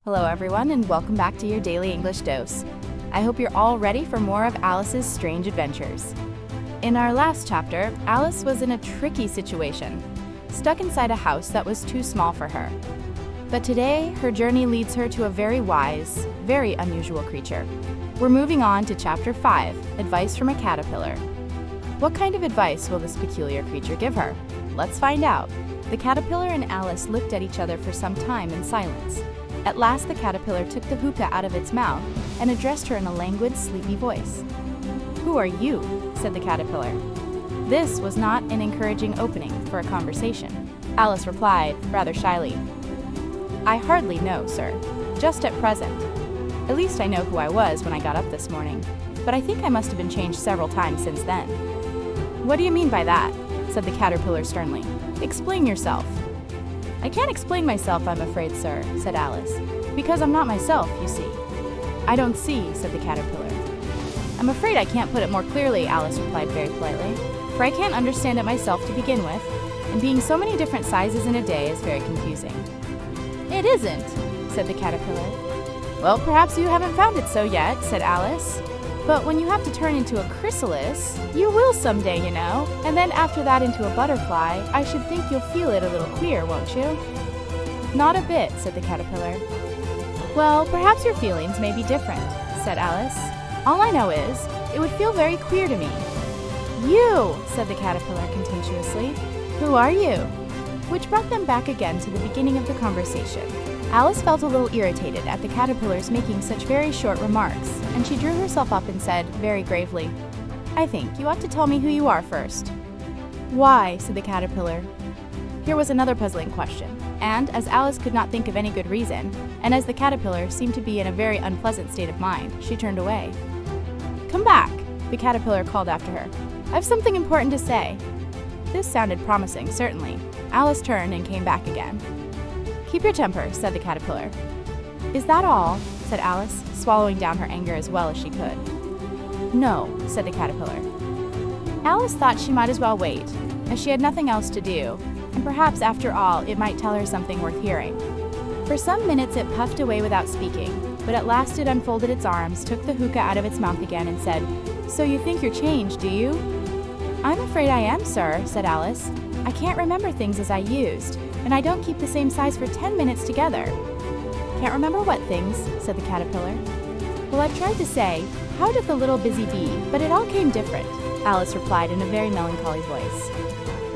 Hello everyone, and welcome back to your daily English dose. I hope you're all ready for more of Alice's strange adventures. In our last chapter, Alice was in a tricky situation, stuck inside a house that was too small for her. But today, her journey leads her to a very wise, very unusual creature. We're moving on to Chapter 5, Advice from a Caterpillar. What kind of advice will this peculiar creature give her? Let's find out. The caterpillar and Alice looked at each other for some time in silence. At last, the caterpillar took the hookah out of its mouth and addressed her in a languid, sleepy voice. "Who are you?" said the caterpillar. This was not an encouraging opening for a conversation. Alice replied, rather shyly, "I hardly know, sir. Just at present. At least I know who I was when I got up this morning, but I think I must have been changed several times since then." "What do you mean by that?" said the caterpillar sternly. "Explain yourself." "I can't explain myself, I'm afraid, sir," said Alice, "because I'm not myself, you see." "I don't see," said the caterpillar. "I'm afraid I can't put it more clearly," Alice replied very politely, "for I can't understand it myself to begin with, and being so many different sizes in a day is very confusing." "It isn't," said the caterpillar. "Well, perhaps you haven't found it so yet," said Alice. "But when you have to turn into a chrysalis, you will someday, you know, and then after that into a butterfly, I should think you'll feel it a little queer, won't you?" "Not a bit," said the caterpillar. "Well, perhaps your feelings may be different," said Alice. "All I know is, it would feel very queer to me." "You," said the caterpillar contemptuously. "Who are you?" Which brought them back again to the beginning of the conversation. Alice felt a little irritated at the caterpillar's making such very short remarks, and she drew herself up and said, very gravely, "I think you ought to tell me who you are first." "Why?" said the caterpillar. Here was another puzzling question, and as Alice could not think of any good reason, and as the caterpillar seemed to be in a very unpleasant state of mind, she turned away. "Come back," the caterpillar called after her. "I've something important to say." This sounded promising, certainly. Alice turned and came back again. "Keep your temper," said the caterpillar. "Is that all?" said Alice, swallowing down her anger as well as she could. "No," said the caterpillar. Alice thought she might as well wait, as she had nothing else to do, and perhaps after all it might tell her something worth hearing. For some minutes it puffed away without speaking, but at last it unfolded its arms, took the hookah out of its mouth again, and said, "So you think you're changed, do you?" "I'm afraid I am, sir," said Alice. "I can't remember things as I used, and I don't keep the same size for 10 minutes together." "Can't remember what things?" said the caterpillar. "Well, I've tried to say, 'How did the little busy bee?' but it all came different," Alice replied in a very melancholy voice.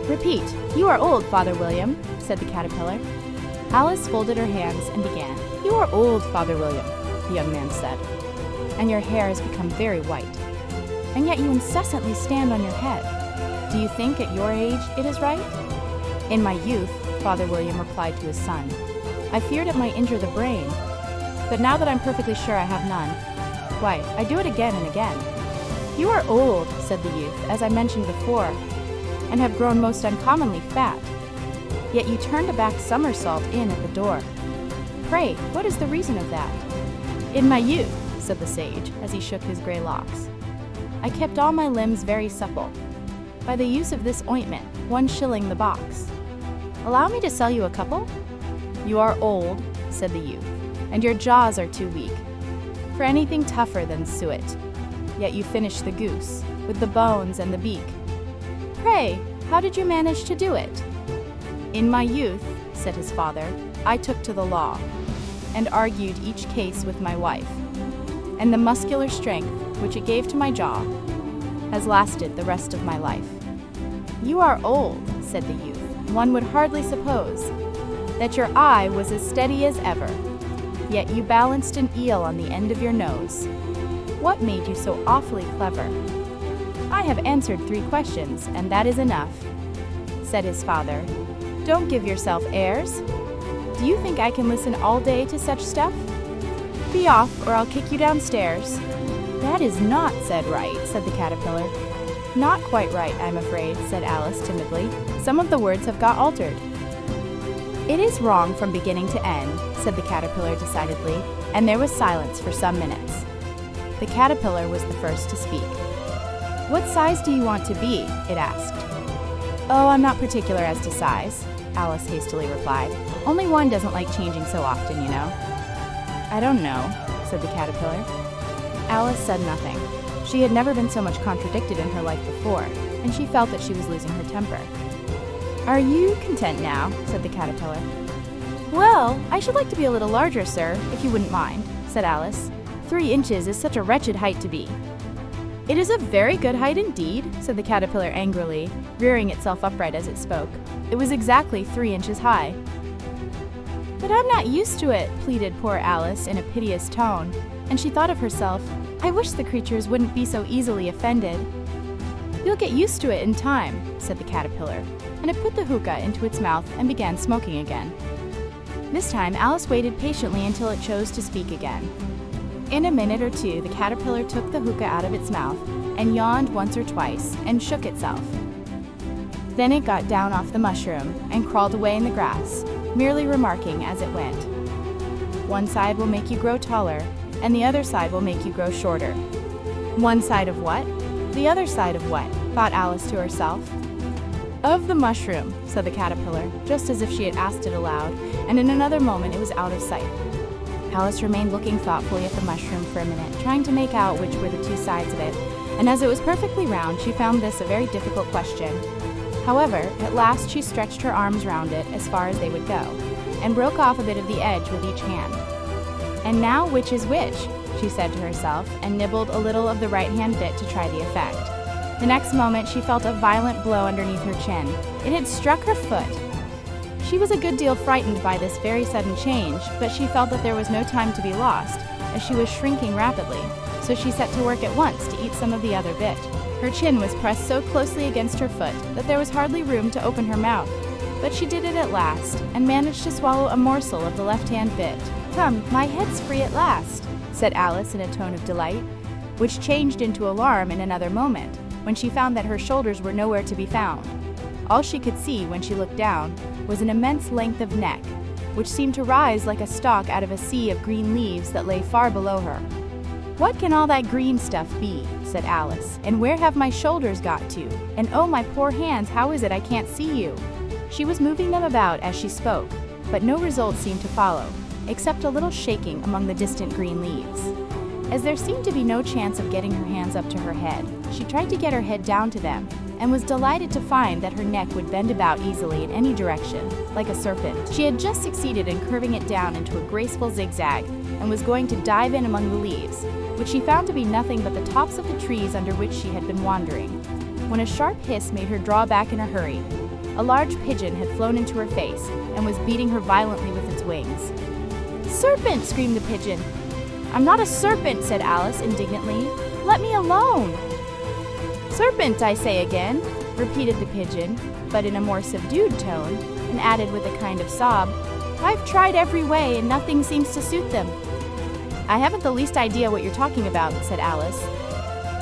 "Repeat, 'You are old, Father William,'" said the caterpillar. Alice folded her hands and began. "You are old, Father William," the young man said, "and your hair has become very white. And yet you incessantly stand on your head. Do you think at your age it is right?" "In my youth," Father William replied to his son, "I feared it might injure the brain. But now that I'm perfectly sure I have none, why, I do it again and again." "You are old," said the youth, "as I mentioned before, and have grown most uncommonly fat. Yet you turned a back somersault in at the door. Pray, what is the reason of that?" "In my youth," said the sage, as he shook his gray locks, "I kept all my limbs very supple. By the use of this ointment, 1 shilling the box. Allow me to sell you a couple?" "You are old," said the youth, "and your jaws are too weak for anything tougher than suet. Yet you finished the goose, with the bones and the beak. Pray, how did you manage to do it?" "In my youth," said his father, "I took to the law, and argued each case with my wife, and the muscular strength which it gave to my jaw has lasted the rest of my life." "You are old," said the youth. "One would hardly suppose that your eye was as steady as ever, yet you balanced an eel on the end of your nose. What made you so awfully clever?" "I have answered 3 questions, and that is enough," said his father. "Don't give yourself airs. Do you think I can listen all day to such stuff? Be off, or I'll kick you downstairs." "That is not said right," said the caterpillar. "Not quite right, I'm afraid," said Alice timidly. "Some of the words have got altered." "It is wrong from beginning to end," said the caterpillar decidedly, and there was silence for some minutes. The caterpillar was the first to speak. "What size do you want to be?" it asked. "Oh, I'm not particular as to size," Alice hastily replied. "Only one doesn't like changing so often, you know." I don't know, said the caterpillar. Alice said nothing. She had never been so much contradicted in her life before, and she felt that she was losing her temper. Are you content now? Said the caterpillar. Well, I should like to be a little larger, sir, if you wouldn't mind, said Alice. 3 inches is such a wretched height to be. It is a very good height indeed, said the caterpillar angrily, rearing itself upright as it spoke. It was exactly 3 inches high. But I'm not used to it, pleaded poor Alice in a piteous tone, and she thought of herself, I wish the creatures wouldn't be so easily offended. You'll get used to it in time, said the caterpillar, and it put the hookah into its mouth and began smoking again. This time, Alice waited patiently until it chose to speak again. In a minute or two, the caterpillar took the hookah out of its mouth and yawned once or twice and shook itself. Then it got down off the mushroom and crawled away in the grass, merely remarking as it went, One side will make you grow taller, and the other side will make you grow shorter. One side of what? The other side of what? Thought Alice to herself. Of the mushroom, said the caterpillar, just as if she had asked it aloud, and in another moment it was out of sight. Alice remained looking thoughtfully at the mushroom for a minute, trying to make out which were the 2 sides of it, and as it was perfectly round, she found this a very difficult question. However, at last she stretched her arms round it as far as they would go, and broke off a bit of the edge with each hand. And now which is which? She said to herself, and nibbled a little of the right-hand bit to try the effect. The next moment she felt a violent blow underneath her chin. It had struck her foot. She was a good deal frightened by this very sudden change, but she felt that there was no time to be lost, as she was shrinking rapidly, so she set to work at once to eat some of the other bit. Her chin was pressed so closely against her foot that there was hardly room to open her mouth, but she did it at last, and managed to swallow a morsel of the left-hand bit. Come, my head's free at last, said Alice in a tone of delight, which changed into alarm in another moment, when she found that her shoulders were nowhere to be found. All she could see when she looked down was an immense length of neck, which seemed to rise like a stalk out of a sea of green leaves that lay far below her. What can all that green stuff be? Said Alice, and where have my shoulders got to? And oh, my poor hands, how is it I can't see you? She was moving them about as she spoke, but no result seemed to follow, except a little shaking among the distant green leaves. As there seemed to be no chance of getting her hands up to her head, she tried to get her head down to them, and was delighted to find that her neck would bend about easily in any direction, like a serpent. She had just succeeded in curving it down into a graceful zigzag, and was going to dive in among the leaves, which she found to be nothing but the tops of the trees under which she had been wandering, when a sharp hiss made her draw back in a hurry. A large pigeon had flown into her face, and was beating her violently with its wings. "Serpent!" screamed the pigeon. "I'm not a serpent," said Alice indignantly. "Let me alone!" "Serpent, I say again," repeated the pigeon, but in a more subdued tone, and added with a kind of sob, "I've tried every way, and nothing seems to suit them." "I haven't the least idea what you're talking about," said Alice.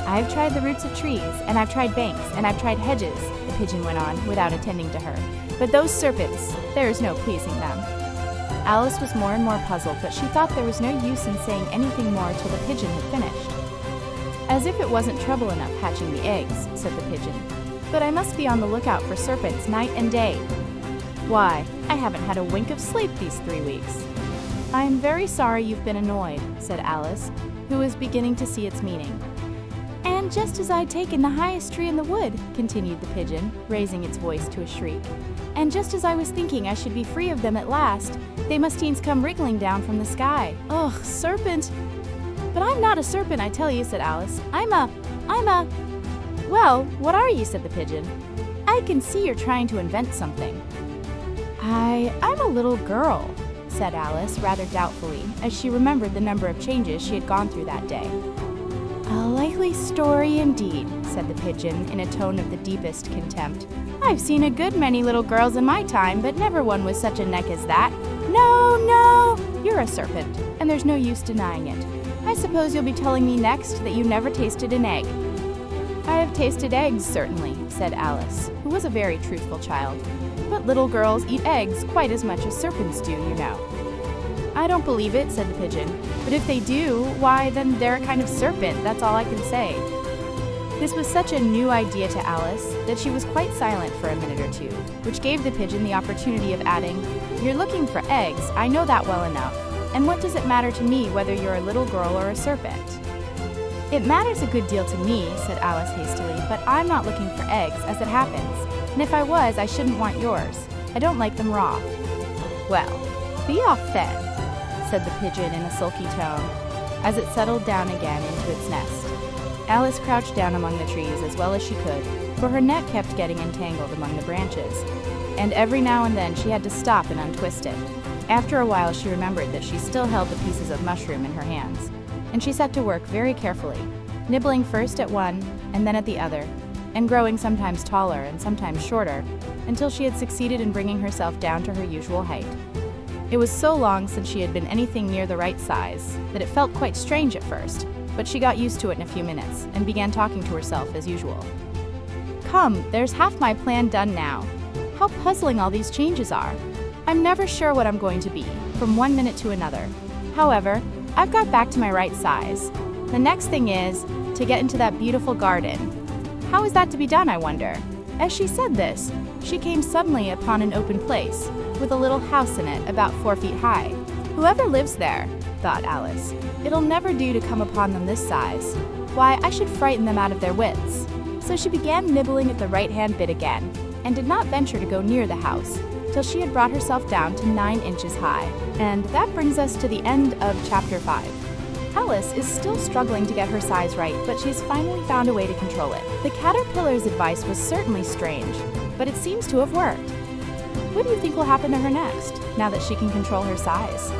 "I've tried the roots of trees, and I've tried banks, and I've tried hedges," the pigeon went on, without attending to her. "But those serpents, there is no pleasing them." Alice was more and more puzzled, but she thought there was no use in saying anything more till the pigeon had finished. "As if it wasn't trouble enough hatching the eggs," said the pigeon. "But I must be on the lookout for serpents night and day. Why, I haven't had a wink of sleep these 3 weeks." "I am very sorry you've been annoyed," said Alice, who was beginning to see its meaning. "And just as I'd taken the highest tree in the wood," continued the pigeon, raising its voice to a shriek, "and just as I was thinking I should be free of them at last, they must needs come wriggling down from the sky. Ugh, serpent!" "But I'm not a serpent, I tell you," said Alice. I'm a... "Well, what are you?" said the pigeon. "I can see you're trying to invent something." I'm a little girl," said Alice, rather doubtfully, as she remembered the number of changes she had gone through that day. "A likely story indeed," said the pigeon, in a tone of the deepest contempt. "I've seen a good many little girls in my time, but never one with such a neck as that. No, you're a serpent, and there's no use denying it. I suppose you'll be telling me next that you never tasted an egg." "I have tasted eggs, certainly," said Alice, who was a very truthful child. "But little girls eat eggs quite as much as serpents do, you know." "I don't believe it," said the pigeon. "But if they do, why, then they're a kind of serpent, that's all I can say." This was such a new idea to Alice that she was quite silent for a minute or two, which gave the pigeon the opportunity of adding, "You're looking for eggs, I know that well enough. And what does it matter to me whether you're a little girl or a serpent?" "It matters a good deal to me," said Alice hastily, "but I'm not looking for eggs, as it happens. And if I was, I shouldn't want yours. I don't like them raw." "Well, be off then," said the pigeon in a sulky tone, as it settled down again into its nest. Alice crouched down among the trees as well as she could, for her net kept getting entangled among the branches, and every now and then she had to stop and untwist it. After a while she remembered that she still held the pieces of mushroom in her hands, and she set to work very carefully, nibbling first at one and then at the other, and growing sometimes taller and sometimes shorter, until she had succeeded in bringing herself down to her usual height. It was so long since she had been anything near the right size that it felt quite strange at first, but she got used to it in a few minutes and began talking to herself as usual. "Come, there's half my plan done now. How puzzling all these changes are. I'm never sure what I'm going to be, from one minute to another. However, I've got back to my right size. The next thing is to get into that beautiful garden. How is that to be done, I wonder?" As she said this, she came suddenly upon an open place, with a little house in it about 4 feet high. "Whoever lives there," thought Alice, "it'll never do to come upon them this size. Why, I should frighten them out of their wits." So she began nibbling at the right-hand bit again, and did not venture to go near the house, till she had brought herself down to 9 inches high. And that brings us to the end of Chapter 5. Alice is still struggling to get her size right, but she's finally found a way to control it. The caterpillar's advice was certainly strange, but it seems to have worked. What do you think will happen to her next, now that she can control her size?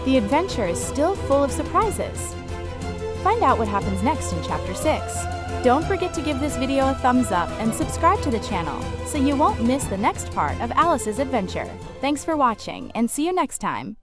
The adventure is still full of surprises. Find out what happens next in Chapter 6. Don't forget to give this video a thumbs up and subscribe to the channel so you won't miss the next part of Alice's adventure. Thanks for watching, and see you next time.